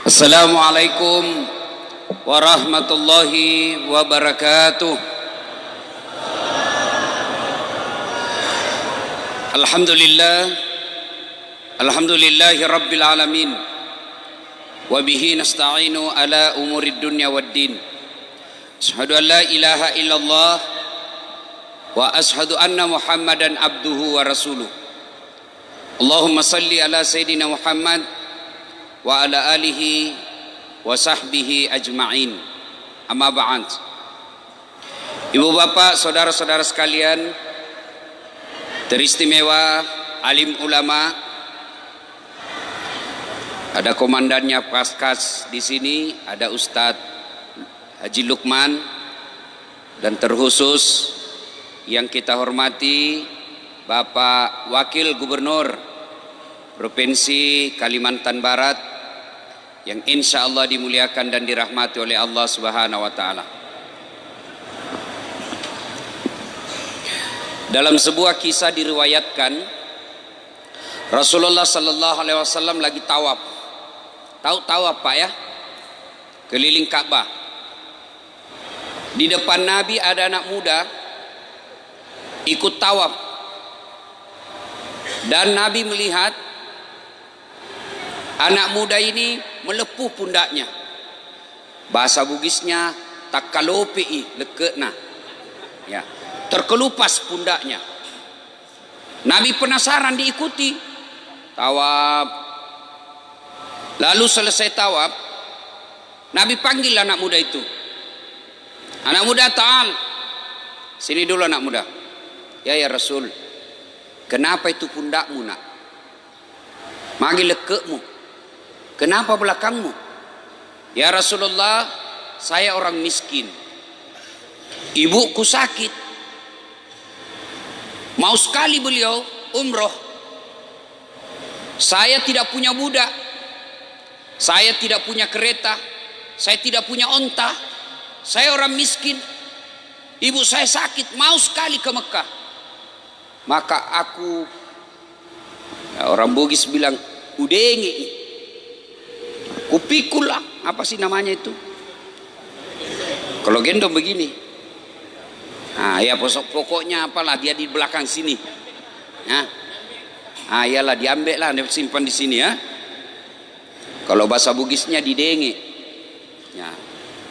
Assalamualaikum warahmatullahi wabarakatuh. Alhamdulillahi rabbil alamin. Wa bihi nasta'inu ala umurid dunya waddin. Asyhadu an la ilaha illallah wa asyhadu anna Muhammadan abduhu wa rasuluh. Allahumma salli ala Sayyidina Muhammad wa ala alihi wa sahbihi ajma'in. Amma ba'd. Ibu bapak, saudara-saudara sekalian, teristimewa alim ulama, ada komandannya Paskas di sini, ada Ustadz Haji Lukman, dan terkhusus yang kita hormati Bapak Wakil Gubernur Provinsi Kalimantan Barat yang insya Allah dimuliakan dan dirahmati oleh Allah Subhanahu wa Ta'ala. Dalam sebuah kisah diriwayatkan Rasulullah Sallallahu Alaihi Wasallam lagi tawaf. Tahu tawaf Pak ya? Keliling Ka'bah. Di depan Nabi ada anak muda ikut tawaf, dan Nabi melihat anak muda ini melepuh pundaknya. Bahasa Bugisnya takalopi lekena, ya, terkelupas pundaknya. Nabi penasaran, diikuti tawaf. Lalu selesai tawaf, Nabi panggil anak muda itu. Anak muda, ta'al, sini dulu anak muda. Ya Rasul, kenapa itu pundakmu nak? Magi lekekmu. Kenapa belakangmu? Ya Rasulullah, saya orang miskin. Ibuku sakit. Mau sekali beliau umroh. Saya tidak punya budak. Saya tidak punya kereta. Saya tidak punya onta. Saya orang miskin. Ibu saya sakit, mau sekali ke Mekah. Maka aku, ya, orang Bugis bilang udengi, kupikul lah, apa sih namanya itu? Kalau gendong begini. Nah, ya pokoknya apalah, dia di belakang sini. Ya. Ah, iyalah, diambil lah, simpan di sini ya. Kalau bahasa Bugisnya didenge. Ya.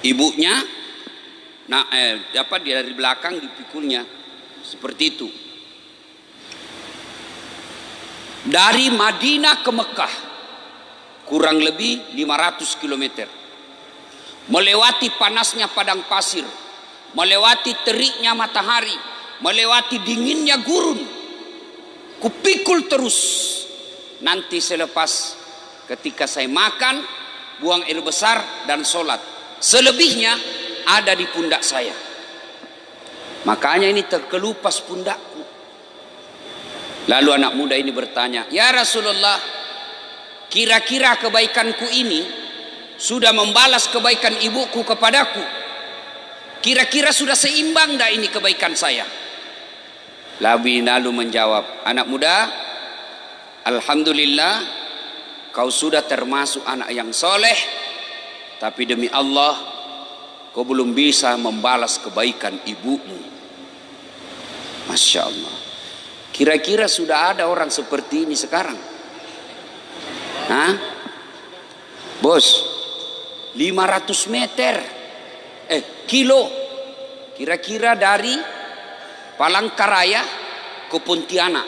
Ibunya dapat dia dari belakang dipikulnya. Seperti itu. Dari Madinah ke Mekah kurang lebih 500 km. Melewati panasnya padang pasir, melewati teriknya matahari, melewati dinginnya gurun. Kupikul terus. Nanti selepas ketika saya makan, buang air besar dan sholat, selebihnya ada di pundak saya. Makanya ini terkelupas pundakku. Lalu anak muda ini bertanya, ya Rasulullah, kira-kira kebaikanku ini sudah membalas kebaikan ibuku kepadaku? Kira-kira sudah seimbang dah ini kebaikan saya? Nabi lalu menjawab, anak muda, alhamdulillah, kau sudah termasuk anak yang soleh, tapi demi Allah, kau belum bisa membalas kebaikan ibumu. Masya Allah. Kira-kira sudah ada orang seperti ini sekarang? Hah? Bos, 500 meter kilo kira-kira dari Palangkaraya ke Pontianak.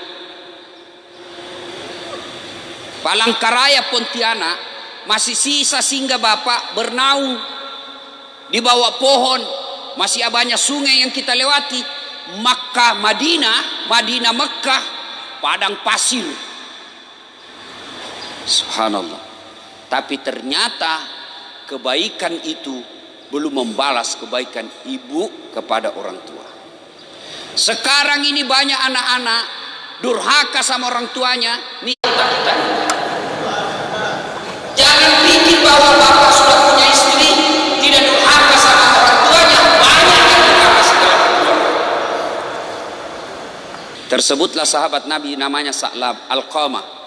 Palangkaraya Pontianak masih sisa singgah Bapak bernaung di bawah pohon, masih banyak sungai yang kita lewati. Makkah Madinah, Madinah Mekkah padang pasir. Subhanallah. Tapi ternyata kebaikan itu belum membalas kebaikan ibu kepada orang tua. Sekarang ini banyak anak-anak durhaka sama orang tuanya. Jangan pikir bahwa bapak sudah punya istri tidak durhaka sama orang tuanya. Banyak yang durhaka sama orang tua. Tersebutlah sahabat Nabi namanya Sa'lab Al-Qamah.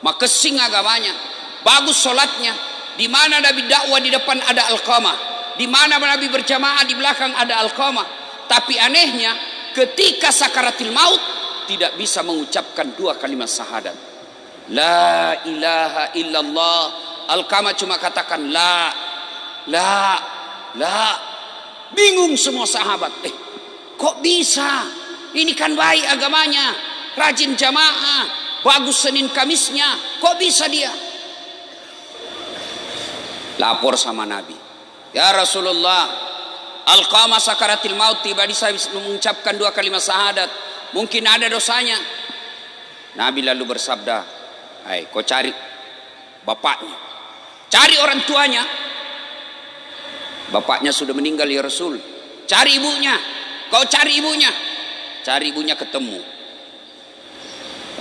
Makesing agamanya, bagus sholatnya, Di mana Nabi dakwah di depan ada Alqamah, di mana Nabi berjamaah di belakang ada Alqamah. Tapi anehnya ketika sakaratil maut tidak bisa mengucapkan dua kalimat syahadat. La ilaha illallah. Alqamah cuma katakan la. Bingung semua sahabat. Kok bisa? Ini kan baik agamanya, rajin jamaah, bagus Senin Kamisnya. Kok bisa dia? Lapor sama Nabi. Ya Rasulullah, Alqamah sakaratil maut tiba bisa mengucapkan dua kalimat syahadat. Mungkin ada dosanya. Nabi lalu bersabda, kau cari bapaknya, cari orang tuanya. Bapaknya sudah meninggal ya Rasul. Cari ibunya. Kau cari ibunya. Cari ibunya ketemu.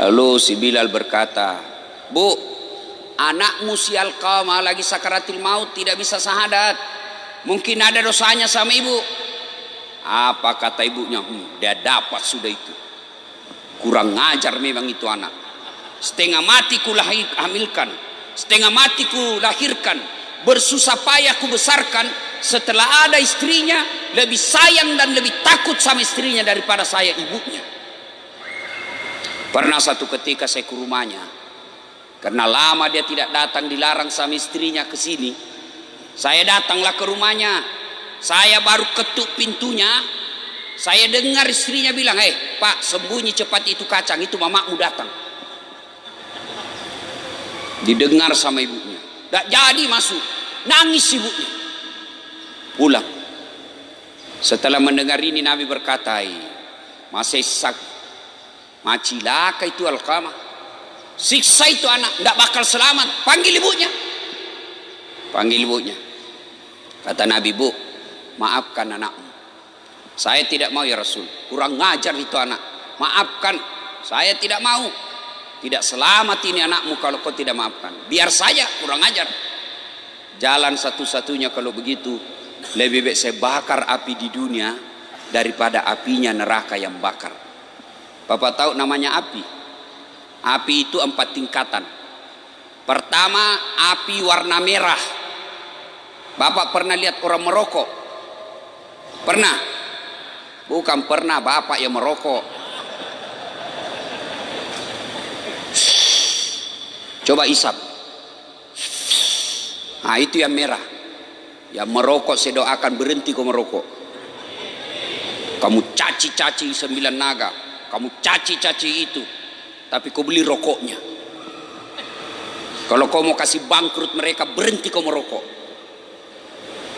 Lalu si Bilal berkata, Bu, anakmu si Alqamah lagi sakaratil maut, tidak bisa syahadat. Mungkin ada dosanya sama ibu. Apa kata ibunya? Dia dapat sudah itu. Kurang ngajar memang itu anak. Setengah mati ku hamilkan, setengah mati ku lahirkan, bersusah payah ku besarkan. Setelah ada istrinya, lebih sayang dan lebih takut sama istrinya daripada saya ibunya. Pernah satu ketika saya ke rumahnya, karena lama dia tidak datang, dilarang sama istrinya ke sini. Saya datanglah ke rumahnya. Saya baru ketuk pintunya, saya dengar istrinya bilang, Pak, sembunyi cepat itu kacang, itu mamamu datang. Didengar sama ibunya, tidak jadi masuk, nangis ibunya. Pulang. Setelah mendengar ini Nabi berkata, masih macilaka itu Alqamah, siksa itu anak, tidak bakal selamat. Panggil ibunya. Panggil ibunya. Kata Nabi, Bu, maafkan anakmu. Saya tidak mau ya Rasul, kurang ngajar itu anak. Maafkan, saya tidak mau. Tidak selamat ini anakmu kalau kau tidak maafkan. Biar saja, kurang ajar. Jalan satu-satunya kalau begitu, lebih baik saya bakar api di dunia daripada apinya neraka yang bakar. Bapak tahu namanya api? Api itu 4 tingkatan. Pertama, api warna merah. Bapak pernah lihat orang merokok? Pernah? Bukan pernah bapak yang merokok. Coba isap. Nah itu yang merah. Yang merokok saya doakan berhenti kau merokok. Kamu caci-caci 9 naga, kamu caci-caci itu, tapi kau beli rokoknya. Kalau kau mau kasih bangkrut mereka, berhenti kau merokok.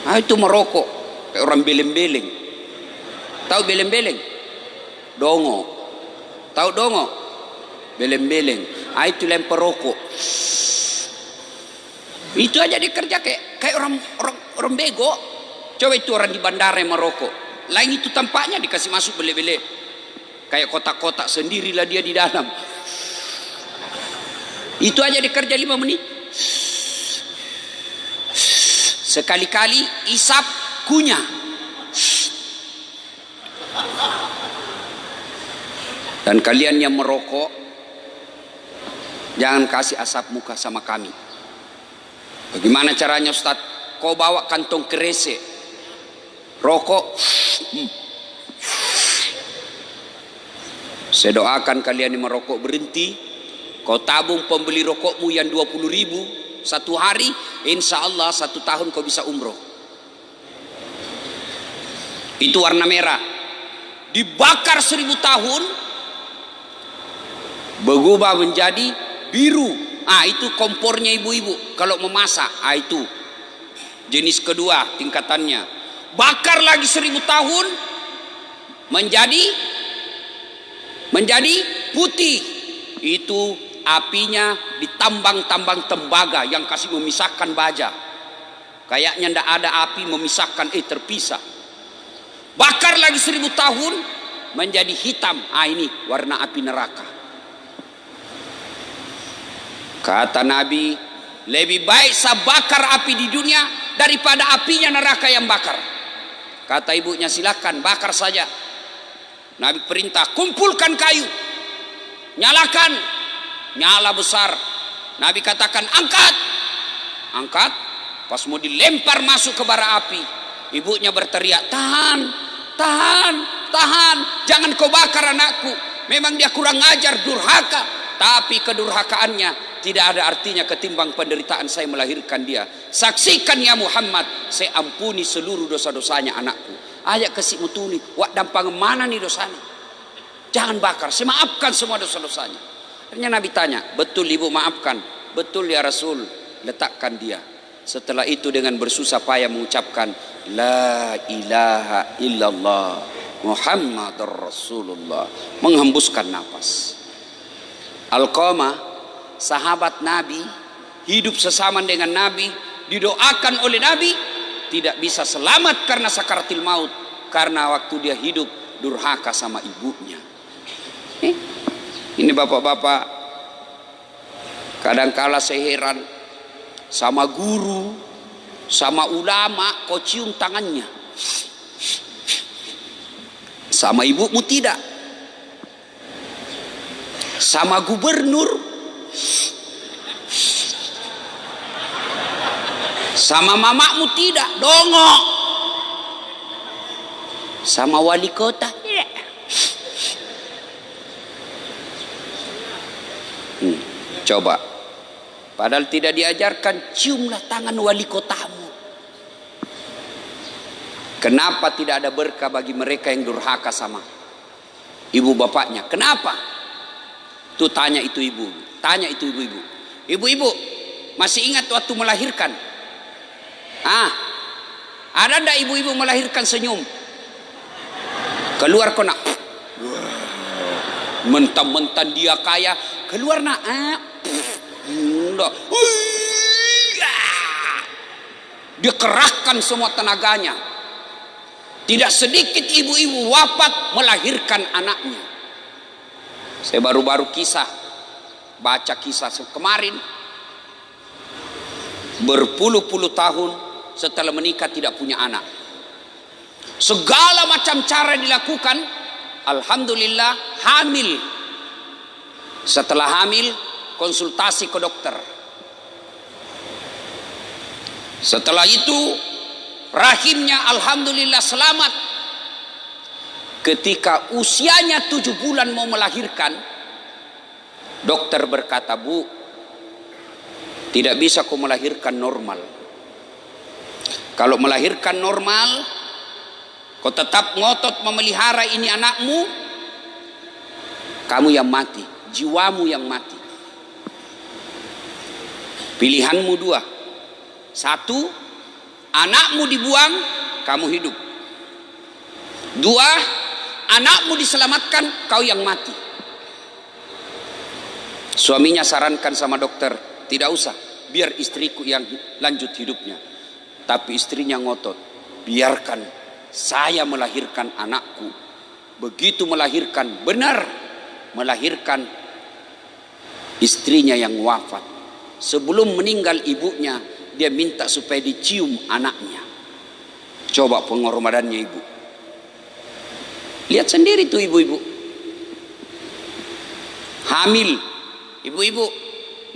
Nah itu merokok kayak orang beleng-beleng. Tahu beleng-beleng? Dongo. Tahu dongo? Beleng-beleng. Ah itu lempar rokok. Itu aja dikerja kayak orang bego. Coba itu orang di bandara yang merokok. Lain itu tampaknya dikasih masuk bele-bele. Kayak kotak-kotak sendirilah dia di dalam. Itu aja dikerja 5 menit. Sekali-kali isap kunyah. Dan kalian yang merokok, jangan kasih asap muka sama kami. Bagaimana caranya Ustaz? Kau bawa kantong kresek, rokok. Saya doakan kalian yang merokok berhenti. Kau tabung pembeli rokokmu yang 20.000 satu hari, insya Allah 1 tahun kau bisa umroh. Itu warna merah. Dibakar 1000 tahun, berubah menjadi biru. Itu kompornya ibu-ibu kalau memasak. Itu jenis kedua tingkatannya. Bakar lagi 1000 tahun menjadi putih. Itu apinya ditambang-tambang tembaga yang kasih memisahkan baja. Kayaknya ndak ada api memisahkan, terpisah. Bakar lagi 1000 tahun menjadi hitam. Ini warna api neraka. Kata Nabi, lebih baik saya bakar api di dunia daripada apinya neraka yang bakar. Kata ibunya, silakan bakar saja. Nabi perintah, kumpulkan kayu, nyalakan, nyala besar. Nabi katakan, angkat. Angkat, Pas mau dilempar masuk ke bara api, ibunya berteriak, tahan, tahan, tahan, jangan kau bakar anakku. Memang dia kurang ajar, durhaka, tapi kedurhakaannya tidak ada artinya ketimbang penderitaan saya melahirkan dia. Saksikan ya Muhammad, saya ampuni seluruh dosa-dosanya anakku. Ayat kasih mutuni, wak dampang mana nih dosanya? Jangan bakar, saya maafkan semua dosa-dosanya. Akhirnya Nabi tanya, betul ibu maafkan? Betul ya Rasul, letakkan dia. Setelah itu dengan bersusah payah mengucapkan La ilaha illallah Muhammadur Rasulullah, menghembuskan nafas. Alqamah, sahabat Nabi, hidup sesama dengan Nabi, didoakan oleh Nabi, tidak bisa selamat karena sakaratil maut, karena waktu dia hidup durhaka sama ibunya. Ini bapak-bapak, kadangkala saya heran sama guru, sama ulama, kau cium tangannya, sama ibumu tidak, sama gubernur, sama mamamu tidak, dongok, sama wali kota tidak. Coba, padahal tidak diajarkan, ciumlah tangan wali kotamu. Kenapa tidak ada berkah bagi mereka yang durhaka sama ibu bapaknya? Kenapa? Tuh tanya itu ibu, tanya itu ibu-ibu. Ibu-ibu masih ingat waktu melahirkan? Ada ndak ibu-ibu melahirkan senyum? Keluar kena, mentang-mentang dia kaya, keluar nak, dia kerahkan semua tenaganya. Tidak sedikit ibu-ibu wafat melahirkan anaknya. Saya baru-baru baca kisah kemarin, berpuluh-puluh tahun setelah menikah tidak punya anak. Segala macam cara dilakukan, alhamdulillah hamil. Setelah hamil, konsultasi ke dokter. Setelah itu rahimnya alhamdulillah selamat. Ketika usianya 7 bulan mau melahirkan, dokter berkata, Bu, tidak bisa kau melahirkan normal. Kalau melahirkan normal, kau tetap ngotot memelihara ini anakmu, kamu yang mati, jiwamu yang mati. Pilihanmu 2. 1, anakmu dibuang, kamu hidup. 2, anakmu diselamatkan, kau yang mati. Suaminya sarankan sama dokter, tidak usah, biar istriku yang lanjut hidupnya. Tapi istrinya ngotot, biarkan saya melahirkan anakku. Begitu melahirkan, benar melahirkan, istrinya yang wafat. Sebelum meninggal ibunya, dia minta supaya dicium anaknya. Coba pengorbanannya ibu. Lihat sendiri tuh ibu-ibu. Hamil. Ibu-ibu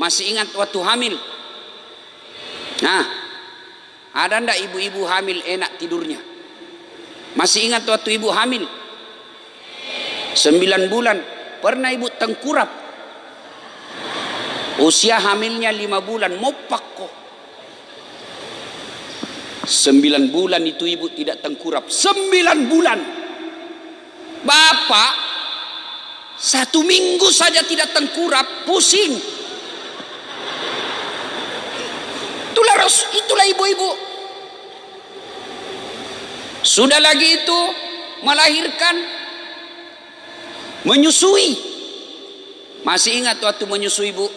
masih ingat waktu hamil? Nah, ada ndak ibu-ibu hamil enak tidurnya? Masih ingat waktu ibu hamil? 9 bulan. Pernah ibu tengkurap? Usia hamilnya 5 bulan. Mopak kok. 9 bulan itu ibu tidak tengkurap. 9 bulan. Bapak 1 minggu saja tidak tengkurap, pusing. Itulah ibu-ibu. Sudah lagi itu melahirkan, menyusui. Masih ingat waktu menyusui ibu?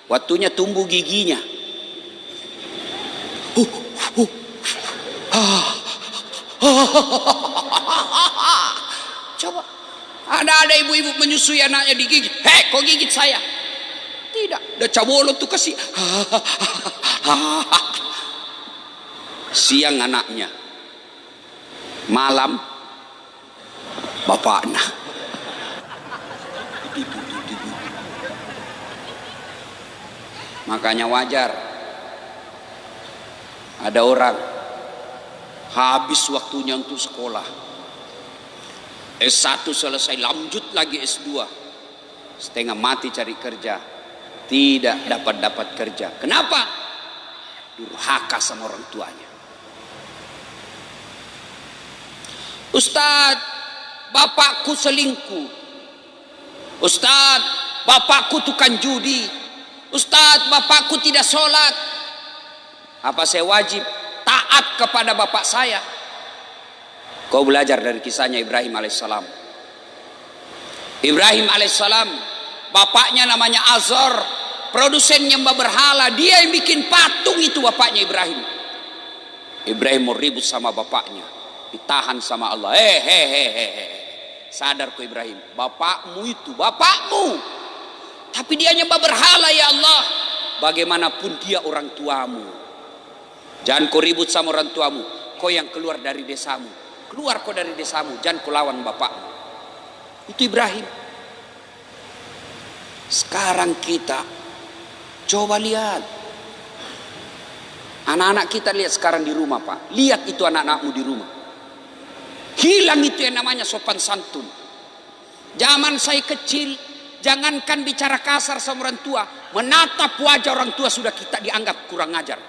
Waktunya tumbuh giginya. Coba ada ibu-ibu menyusui anaknya digigit. Hei, kok gigit saya? Tidak, udah cabolo tuh kasih. Siang anaknya, malam bapaknya. Makanya wajar Ada orang habis waktunya untuk sekolah, S1 selesai, lanjut lagi S2, setengah mati cari kerja, tidak dapat kerja. Kenapa? Durhaka sama orang tuanya. Ustadz, bapakku selingkuh. Ustadz, bapakku tukang judi. Ustadz, bapakku tidak sholat. Apa saya wajib taat kepada bapak saya? Kau belajar dari kisahnya Ibrahim alaihissalam. Ibrahim alaihissalam, bapaknya namanya Azor, produsen nyembah berhala. Dia yang bikin patung itu, bapaknya Ibrahim. Ibrahim mau ribut sama bapaknya, ditahan sama Allah. Sadar kau Ibrahim, bapakmu itu bapakmu, tapi dia nyembah berhala ya Allah. Bagaimanapun dia orang tuamu. Jangan kau ribut sama orang tuamu. Kau yang keluar dari desamu, keluar kau dari desamu, jangan kau lawan bapakmu. Itu Ibrahim. Sekarang kita coba lihat anak-anak kita, lihat sekarang di rumah Pak. Lihat itu anak-anakmu di rumah. Hilang itu yang namanya sopan santun. Zaman saya kecil, jangankan bicara kasar sama orang tua, menatap wajah orang tua sudah kita dianggap kurang ajar.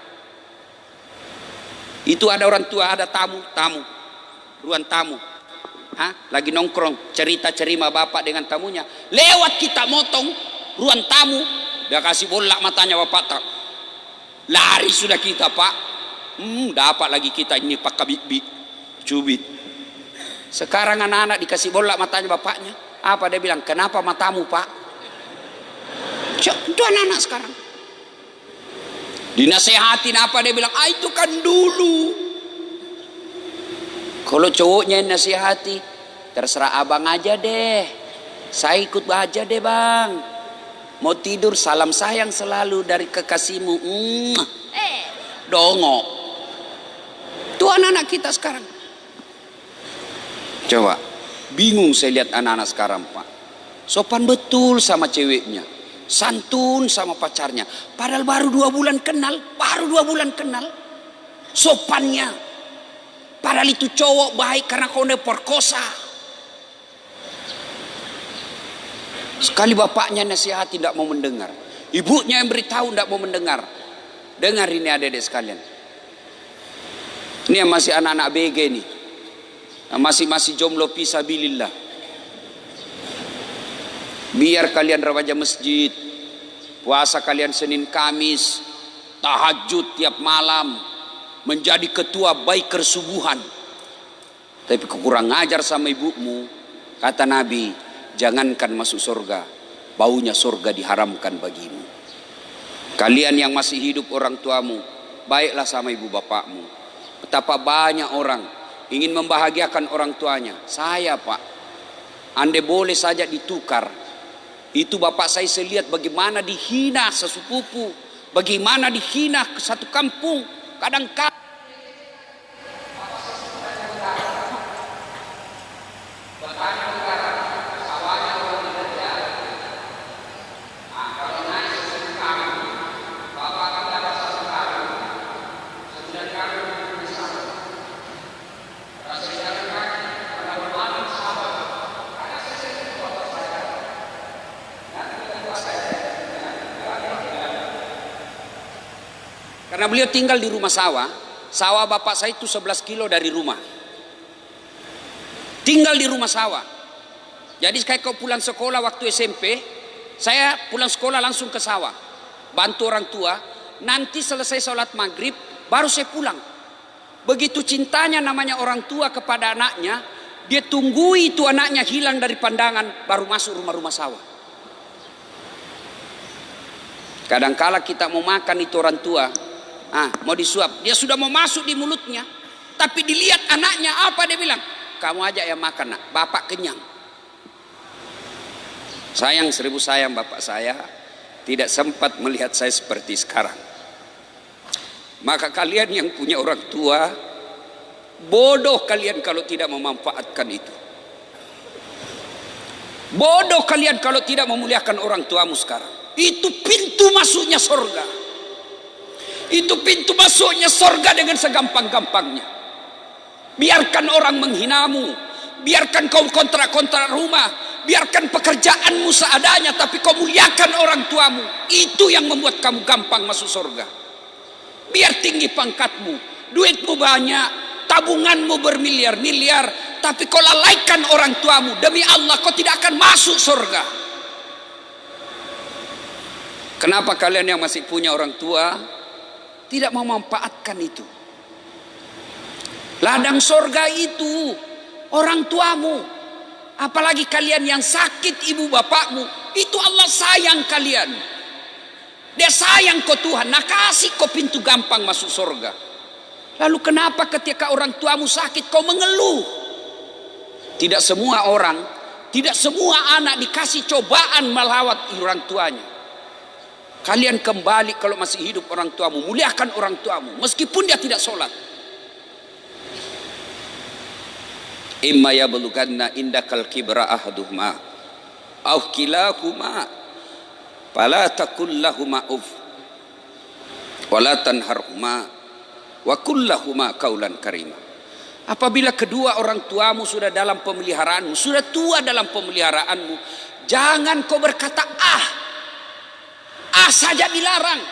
Itu ada orang tua, ada tamu, ruang tamu. Lagi nongkrong, cerita-cerima bapak dengan tamunya. Lewat kita motong ruang tamu, dia kasih bola matanya bapak tak. Lari sudah kita Pak. Dapat lagi kita ini Pak Kabitbi, cubit. Sekarang anak-anak dikasih bola matanya bapaknya. Apa dia bilang? Kenapa matamu Pak? Itu anak-anak sekarang. Dinasehatin apa dia bilang? Itu kan dulu. Kalau cowoknya yang nasihati, terserah abang aja deh. Saya ikut aja deh bang. Mau tidur salam sayang selalu dari kekasihmu. Dongok. Itu anak-anak kita sekarang. Coba, bingung saya lihat anak-anak sekarang Pak. Sopan betul sama ceweknya, santun sama pacarnya. Padahal baru 2 bulan kenal, sopannya. Padahal itu cowok baik karena kau udah perkosa. Sekali bapaknya nasihat tidak mau mendengar, ibunya yang beritahu tidak mau mendengar. Dengar ini adik-adik sekalian. Ini yang masih anak-anak BG nih, yang masih jomblo fisabilillah. Biar kalian remaja masjid, puasa kalian Senin Kamis, tahajud tiap malam, menjadi ketua biker subuhan. Tapi kurang ajar sama ibumu. Kata Nabi, jangankan masuk surga, baunya surga diharamkan bagimu. Kalian yang masih hidup orang tuamu, baiklah sama ibu bapakmu. Betapa banyak orang ingin membahagiakan orang tuanya. Saya Pak, andai boleh saja ditukar. Itu bapak saya lihat bagaimana dihina sesepupu, bagaimana dihina ke satu kampung. Kadang-kadang karena beliau tinggal di rumah sawah. Sawah bapak saya itu 11 kilo dari rumah. Tinggal di rumah sawah. Jadi kayak kau pulang sekolah waktu SMP, saya pulang sekolah langsung ke sawah, bantu orang tua. Nanti selesai sholat maghrib baru saya pulang. Begitu cintanya namanya orang tua kepada anaknya, dia tunggu itu anaknya hilang dari pandangan baru masuk rumah-rumah sawah. Kadangkala kita mau makan itu orang tua, mau disuap, dia sudah mau masuk di mulutnya, tapi dilihat anaknya, apa dia bilang? Kamu aja yang makan nak, bapak kenyang. Sayang 1000 sayang bapak saya tidak sempat melihat saya seperti sekarang. Maka kalian yang punya orang tua, bodoh kalian kalau tidak memanfaatkan itu. Bodoh kalian kalau tidak memuliakan orang tuamu sekarang. Itu pintu masuknya surga. Itu pintu masuknya surga dengan segampang-gampangnya. Biarkan orang menghinamu, biarkan kau kontrak-kontrak rumah, biarkan pekerjaanmu seadanya, tapi kau muliakan orang tuamu. Itu yang membuat kamu gampang masuk surga. Biar tinggi pangkatmu, duitmu banyak, tabunganmu bermiliar-miliar, tapi kau lalaikan orang tuamu, demi Allah kau tidak akan masuk surga. Kenapa kalian yang masih punya orang tua tidak memanfaatkan itu? Ladang surga itu orang tuamu. Apalagi kalian yang sakit ibu bapakmu, itu Allah sayang kalian. Dia sayang kau Tuhan, nah kasih kau pintu gampang masuk surga. Lalu kenapa ketika orang tuamu sakit kau mengeluh? Tidak semua orang, tidak semua anak dikasih cobaan melawat orang tuanya. Kalian kembali kalau masih hidup orang tuamu, muliakan orang tuamu meskipun dia tidak sholat. Imma yablughanna indakal kibra ahaduhuma aw kilahuma fala taqul lahumā uff wa la tanharhumā wa qul lahumā qawlan karīmā. Apabila kedua orang tuamu sudah dalam pemeliharaanmu, sudah tua dalam pemeliharaanmu, jangan kau berkata saja dilarang,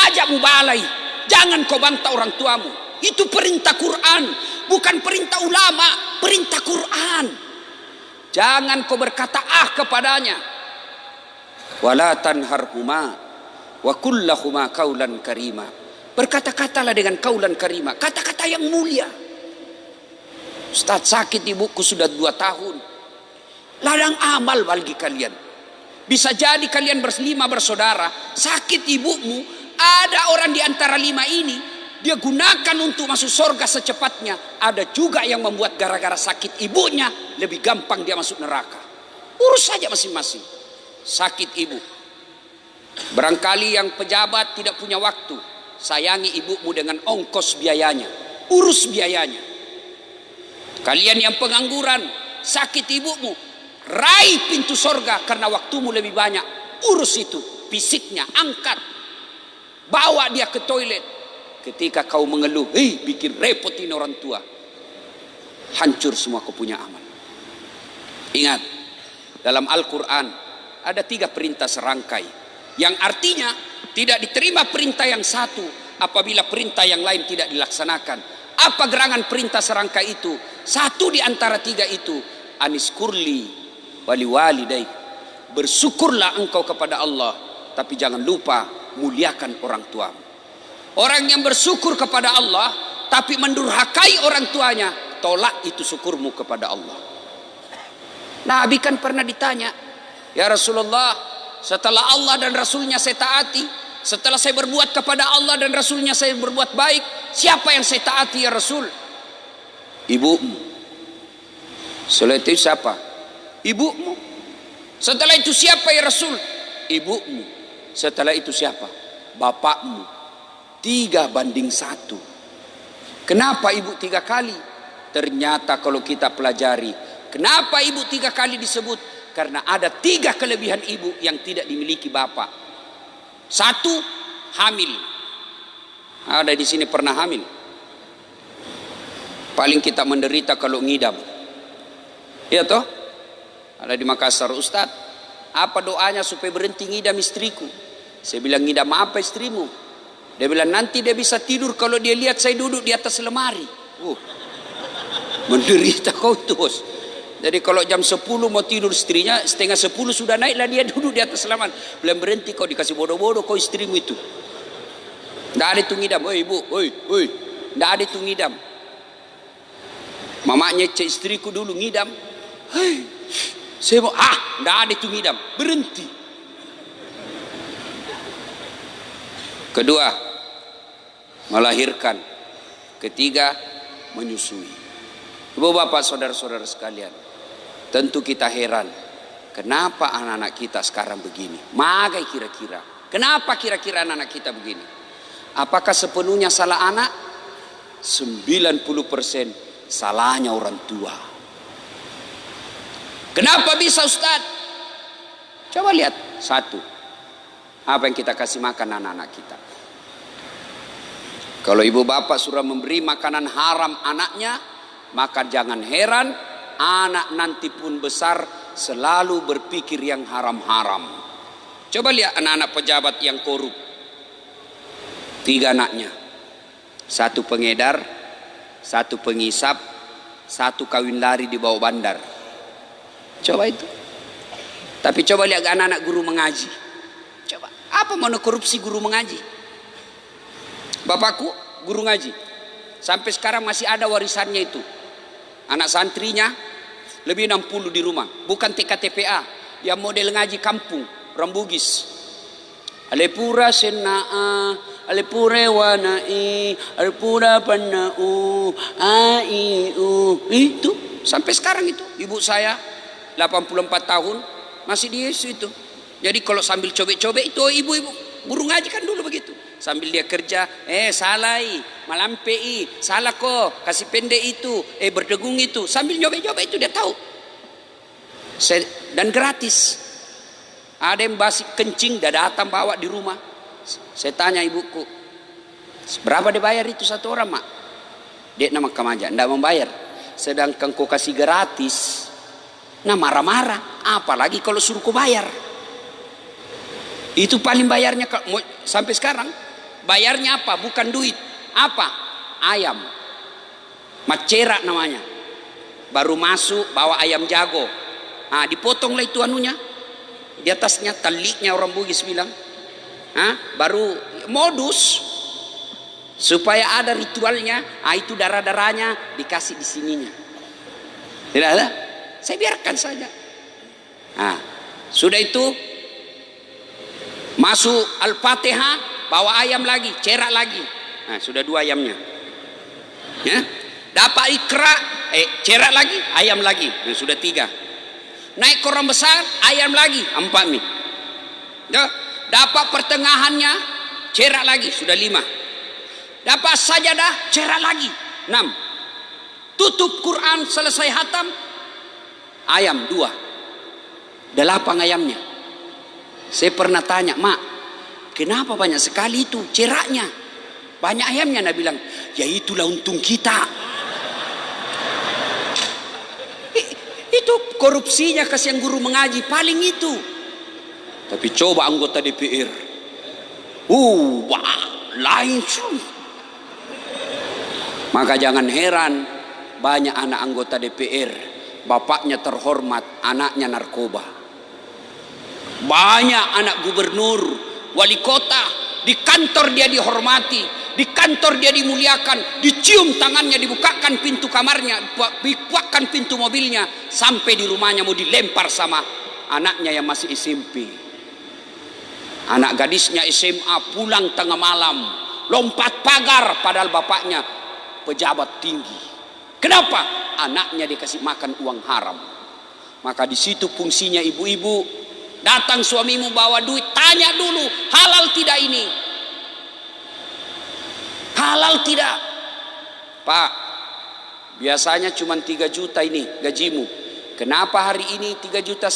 ajak mubalai. Jangan kau bantah orang tuamu. Itu perintah Quran, bukan perintah ulama, perintah Quran. Jangan kau berkata kepadanya. Wala tanharhuma wa qul lahumā qawlan karīmā. Berkata-katalah dengan kaulan karima, kata-kata yang mulia. Ustaz, sakit ibuku sudah 2 tahun. Ladang amal bagi kalian. Bisa jadi kalian berlima bersaudara, sakit ibumu, ada orang di antara 5 ini, dia gunakan untuk masuk surga secepatnya. Ada juga yang membuat gara-gara sakit ibunya, lebih gampang dia masuk neraka. Urus saja masing-masing. Sakit ibu. Barangkali yang pejabat tidak punya waktu, sayangi ibumu dengan ongkos biayanya. Urus biayanya. Kalian yang pengangguran, sakit ibumu, raih pintu surga karena waktumu lebih banyak. Urus itu, fisiknya, angkat. Bawa dia ke toilet. Ketika kau mengeluh, bikin repot ini orang tua. Hancur semua kau punya amal. Ingat, dalam Al-Quran ada 3 perintah serangkai. Yang artinya tidak diterima perintah yang satu apabila perintah yang lain tidak dilaksanakan. Apa gerangan perintah serangkai itu? Satu di antara 3 itu, aniskurli wali walidayk, bersyukurlah engkau kepada Allah, tapi jangan lupa muliakan orang tuamu. Orang yang bersyukur kepada Allah tapi mendurhakai orang tuanya, tolak itu syukurmu kepada Allah. Nabi kan pernah ditanya, ya Rasulullah, setelah Allah dan Rasulnya saya taati, setelah saya berbuat kepada Allah dan Rasulnya saya berbuat baik, siapa yang saya taati ya Rasul? Ibumu. Setelah itu siapa? Ibumu. Setelah itu siapa ya Rasul? Ibumu. Setelah itu siapa? Bapakmu. 3:1. Kenapa ibu 3 kali? Ternyata kalau kita pelajari, kenapa ibu 3 kali disebut? Karena ada 3 kelebihan ibu yang tidak dimiliki bapak. 1, hamil. Ada di sini pernah hamil? Paling kita menderita kalau ngidam. Iya toh? Ada di Makassar, Ustaz, apa doanya supaya berhenti ngidam istriku? Saya bilang, ngidam apa istrimu? Dia bilang, nanti dia bisa tidur kalau dia lihat saya duduk di atas lemari. Menderita kau terus. Jadi kalau jam 10 mau tidur istrinya, 9:30 sudah naiklah dia duduk di atas lemari. Belum berhenti kau dikasih bodoh-bodoh kau istrimu itu. Nggak ada itu ngidam. Oi ibu, oi. Nggak ada itu ngidam. Mamanya cek istriku dulu ngidam. Saya mau, nggak ada itu ngidam. Berhenti. Kedua, melahirkan. Ketiga, menyusui. Ibu bapak saudara-saudara sekalian, tentu kita heran, kenapa anak-anak kita sekarang begini? Magai kira-kira. Kenapa kira-kira anak-anak kita begini? Apakah sepenuhnya salah anak? 90% salahnya orang tua. Kenapa bisa Ustaz? Coba lihat. 1, apa yang kita kasih makan anak-anak kita? Kalau ibu bapak sudah memberi makanan haram anaknya, maka jangan heran anak nanti pun besar selalu berpikir yang haram-haram. Coba lihat anak-anak pejabat yang korup. 3 anaknya. 1 pengedar, 1 pengisap, 1 kawin lari di bawah bandar. Coba itu. Tapi coba lihat anak-anak guru mengaji. Coba, apa mau korupsi guru mengaji? Bapakku guru ngaji. Sampai sekarang masih ada warisannya itu. Anak santrinya lebih 60 di rumah. Bukan TKTPA, yang model ngaji kampung, orang Bugis. Alepura senaa, alepure wanai, alepura panau, aiu. Itu sampai sekarang itu. Ibu saya 84 tahun masih di Yesus itu. Jadi kalau sambil cobek-cobek itu ibu-ibu guru ngaji kan dulu begitu. Sambil dia kerja, salai, malampei, salah kok, kasih pendek itu, berdegung itu. Sambil nyobek-nyobek itu dia tahu. Dan gratis. Ada yang basi kencing, dia datang bawa di rumah. Saya tanya ibuku, berapa dia bayar itu 1 orang, mak? Dia nama kamaja, tidak membayar. Sedangkan kau kasih gratis, nah marah-marah. Apalagi kalau suruh kau bayar. Itu paling bayarnya sampai sekarang. Bayarnya apa? Bukan duit. Apa? Ayam. Macera namanya. Baru masuk bawa ayam jago. Dipotonglah itu anunya. Di atasnya taliknya orang Bugis bilang. Baru modus supaya ada ritualnya. Itu darah-darahnya dikasih di sininya. Tidak ada? Saya biarkan saja. Sudah itu masuk Al-Fatihah, bawa ayam lagi, cerak lagi. Sudah 2 ayamnya. Ya. Dapat ikra, cerak lagi, ayam lagi. Sudah 3. Naik ke orang besar, ayam lagi, 4 nih. Ya. Dapat pertengahannya, cerak lagi, sudah 5. Dapat sajadah, cerak lagi, 6. Tutup Quran, selesai hatam, ayam 2. 8 ayamnya. Saya pernah tanya, mak, kenapa banyak sekali itu ceraknya? Banyak ayamnya. Dia bilang, ya itulah untung kita. Itu korupsinya kasihan guru mengaji, paling itu. Tapi coba anggota DPR. Lain. Maka jangan heran banyak anak anggota DPR, bapaknya terhormat, anaknya narkoba. Banyak anak gubernur, wali kota, di kantor dia dihormati, di kantor dia dimuliakan, dicium tangannya, dibukakan pintu kamarnya, dibukakan pintu mobilnya, sampai di rumahnya mau dilempar sama anaknya yang masih SMP. Anak gadisnya SMA pulang tengah malam, lompat pagar padahal bapaknya pejabat tinggi. Kenapa? Anaknya dikasih makan uang haram. Maka di situ fungsinya ibu-ibu. Datang suamimu bawa duit, tanya dulu, halal tidak ini? Halal tidak? Pak, biasanya cuma 3 juta ini gajimu. Kenapa hari ini 3,5 juta?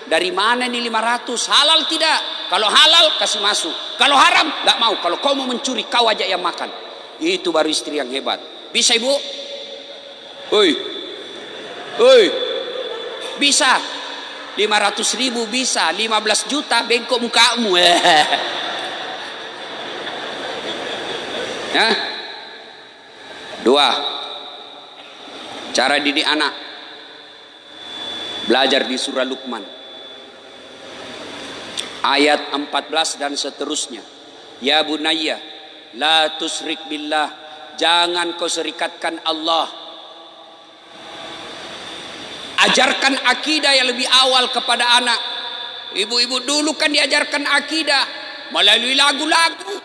Dari mana ini 500? Halal tidak? Kalau halal kasih masuk. Kalau haram nggak mau. Kalau kau mau mencuri, kau aja yang makan. Itu baru istri yang hebat. Bisa ibu? Bisa. 500.000 bisa, 15 juta bengkok mukamu. Ya? 2. Cara didik anak. Belajar di surah Luqman. Ayat 14 dan seterusnya. Ya bunayya, la tusrik billah. Jangan kau serikatkan Allah. Ajarkan akidah yang lebih awal kepada anak. Ibu-ibu dulu kan diajarkan akidah melalui lagu-lagu.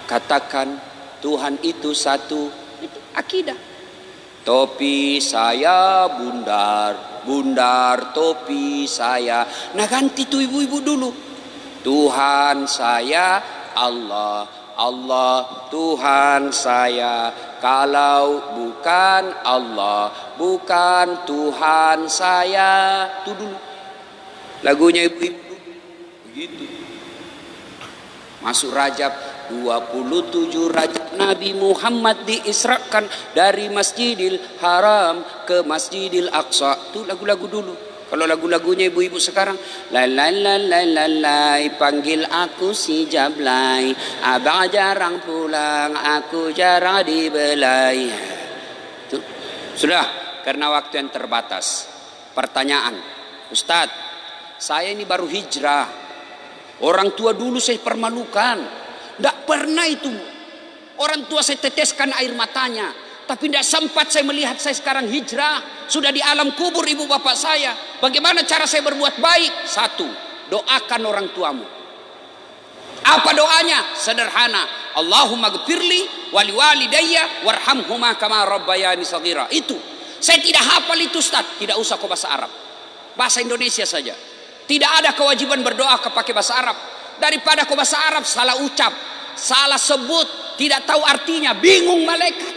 Katakan Tuhan itu satu, itu akidah. Topi saya bundar, bundar topi saya. Nah ganti tuh ibu-ibu dulu. Tuhan saya Allah, Allah Tuhan saya. Kalau bukan Allah, bukan Tuhan saya. Itu dulu lagunya ibu-ibu begitu. Masuk Rajab, 27 Rajab Nabi Muhammad diisrakan dari Masjidil Haram ke Masjidil Aqsa. Itu lagu-lagu dulu. Kalau lagu-lagunya ibu-ibu sekarang, la la la la la la, panggil aku si Jablay, abang jarang pulang, aku jarang dibelai. Itu. Sudah, karena waktu yang terbatas. Pertanyaan, Ustadz, saya ini baru hijrah. Orang tua dulu saya permalukan. Tidak pernah itu orang tua saya teteskan air matanya. Tapi tidak sempat saya melihat saya sekarang hijrah. Sudah di alam kubur ibu bapak saya. Bagaimana cara saya berbuat baik? Satu, doakan orang tuamu. Apa doanya? Sederhana. Allahumma gfirli wali walidayya warhamhuma kama rabbayani shaghira. Itu. Saya tidak hafal itu Ustaz. Tidak usah kau bahasa Arab. Bahasa Indonesia saja. Tidak ada kewajiban berdoa pakai bahasa Arab. Daripada kau bahasa Arab salah ucap, salah sebut, tidak tahu artinya, bingung malaikat.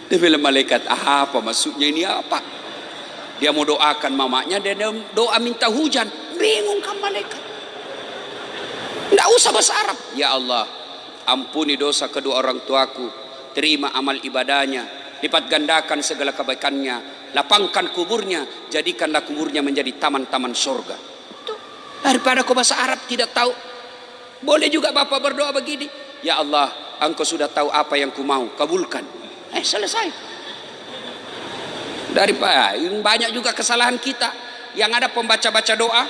Dia bilang malaikat, apa maksudnya ini apa? Dia mau doakan mamanya, dia doa minta hujan, bingung kan malaikat. Tidak usah bahasa Arab. Ya Allah, ampuni dosa kedua orang tuaku, terima amal ibadahnya, lipat gandakan segala kebaikannya, lapangkan kuburnya, jadikanlah kuburnya menjadi taman-taman surga. Daripada kau bahasa Arab tidak tahu. Boleh juga bapak berdoa begini, ya Allah, engkau sudah tahu apa yang ku mau, kabulkan. Selesai. Daripada banyak juga kesalahan kita, yang ada pembaca-baca doa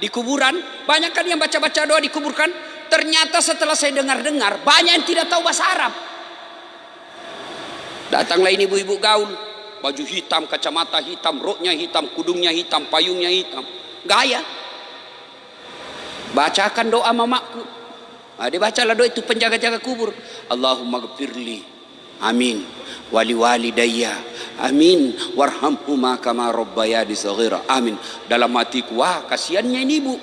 di kuburan, banyak kan yang baca-baca doa di kuburan. Ternyata setelah saya dengar-dengar, banyak yang tidak tahu bahasa Arab. Datanglah ini ibu-ibu gaul, baju hitam, kacamata hitam, roknya hitam, kudungnya hitam, payungnya hitam, gaya. Bacakan doa mamaku. Dia bacalah doa itu penjaga-jaga kubur. Allahumma gfirli, amin, wali walidayya, amin, warhamhuma kama rabbayani shaghira, amin. Dalam hatiku, wah kasihannya ini ibu.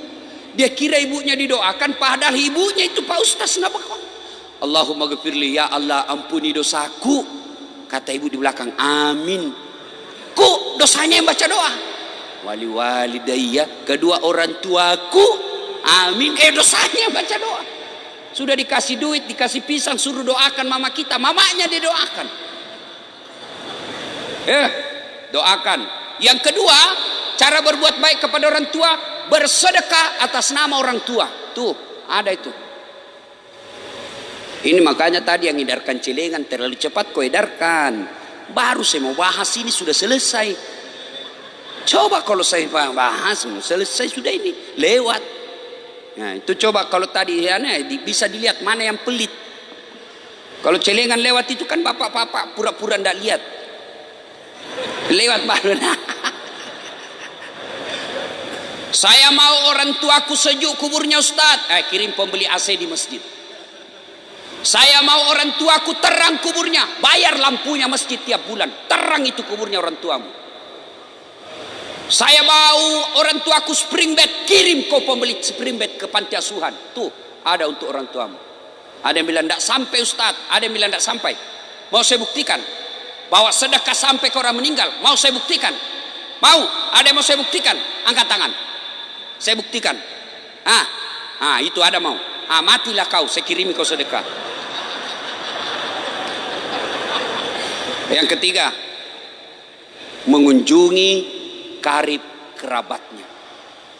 Dia kira ibunya didoakan, padahal ibunya itu Pak Ustaz Nabakon. Allahumma gfirli, ya Allah ampuni dosaku. Kata ibu di belakang, amin. Ku dosanya yang baca doa. Wali walidayya, kedua orang tuaku, amin. Dosanya yang baca doa. Sudah dikasih duit, dikasih pisang, suruh doakan mama kita, mamanya dia doakan. Doakan. Yang kedua, cara berbuat baik kepada orang tua, bersedekah atas nama orang tua. Tuh, ada itu. Ini makanya tadi yang edarkan celengan terlalu cepat kau edarkan. Baru saya mau bahas ini sudah selesai. Coba kalau saya bahas selesai sudah ini lewat. Nah, itu coba kalau tadi ya, bisa dilihat mana yang pelit. Kalau celengan lewat itu kan bapak-bapak pura-pura ndak lihat. Lewat baru. Saya mau orang tuaku sejuk kuburnya Ustaz. Kirim pembeli AC di masjid. Saya mau orang tuaku terang kuburnya, bayar lampunya masjid tiap bulan, terang itu kuburnya orang tuamu. Saya mau orang tuaku spring bed, kirim kau pembeli spring bed ke panti asuhan. Tuh ada untuk orang tuamu. Ada yang bilang tidak sampai Ustaz, ada yang bilang tidak sampai. Mau saya buktikan bahwa sedekah sampai ke orang meninggal? Mau saya buktikan? Mau? Ada yang mau saya buktikan? Angkat tangan. Saya buktikan. Itu ada mau. Matilah kau, saya kirimi kau sedekah. Yang ketiga, mengunjungi karib kerabatnya.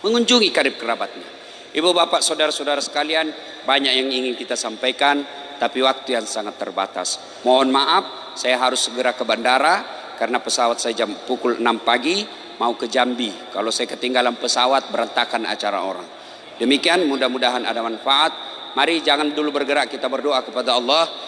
Mengunjungi karib kerabatnya. Ibu bapak saudara-saudara sekalian, banyak yang ingin kita sampaikan, tapi waktu yang sangat terbatas. Mohon maaf, saya harus segera ke bandara karena pesawat saya jam pukul 6 pagi mau ke Jambi. Kalau saya ketinggalan pesawat, berantakan acara orang. Demikian, mudah-mudahan ada manfaat. Mari jangan dulu bergerak, kita berdoa kepada Allah.